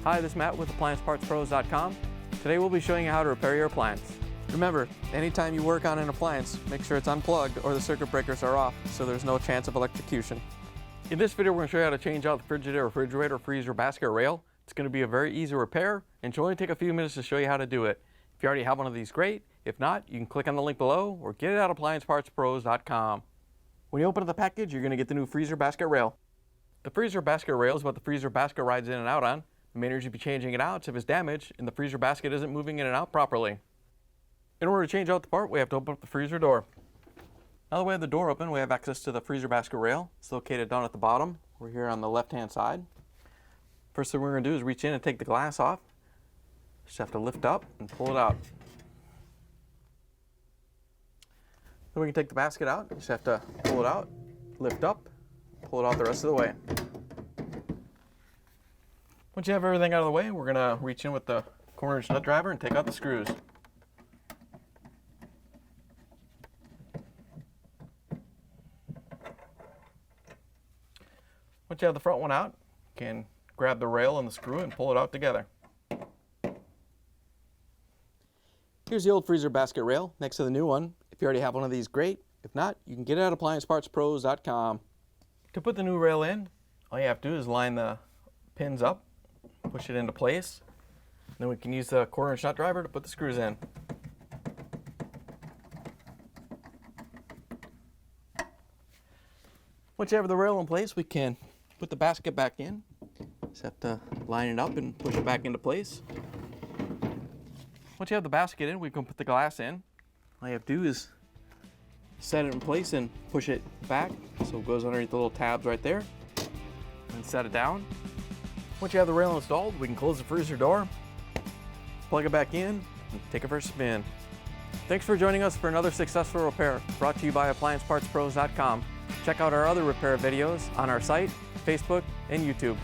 Hi, this is Matt with AppliancePartsPros.com. Today we'll be showing you how to repair your appliance. Remember, anytime you work on an appliance, make sure it's unplugged or the circuit breakers are off so there's no chance of electrocution. In this video, we're going to show you how to change out the Frigidaire refrigerator, freezer, basket, or rail. It's going to be a very easy repair and should only take a few minutes to show you how to do it. If you already have one of these, great. If not, you can click on the link below or get it at AppliancePartsPros.com. When you open up the package, you're going to get the new freezer, basket, rail. The freezer, basket, rail is what the freezer basket rides in and out on. The main reason you'd be changing it out is if it's damaged and the freezer basket isn't moving in and out properly. In order to change out the part, we have to open up the freezer door. Now that we have the door open, we have access to the freezer basket rail. It's located down at the bottom. We're here on the left-hand side. First thing we're going to do is reach in and take the glass off. Just have to lift up and pull it out. Then we can take the basket out. Just have to pull it out, lift up, pull it out the rest of the way. Once you have everything out of the way, we're going to reach in with the corner nut driver and take out the screws. Once you have the front one out, you can grab the rail and the screw and pull it out together. Here's the old freezer basket rail next to the new one. If you already have one of these, great. If not, you can get it at AppliancePartsPros.com. To put the new rail in, all you have to do is line the pins up, push it into place. Then we can use the quarter-inch nut driver to put the screws in. Once you have the rail in place, we can put the basket back in. Just have to line it up and push it back into place. Once you have the basket in, we can put the glass in. All you have to do is set it in place and push it back so it goes underneath the little tabs right there. And set it down. Once you have the rail installed, we can close the freezer door, plug it back in, and take it for a spin. Thanks for joining us for another successful repair brought to you by AppliancePartsPros.com. Check out our other repair videos on our site, Facebook, and YouTube.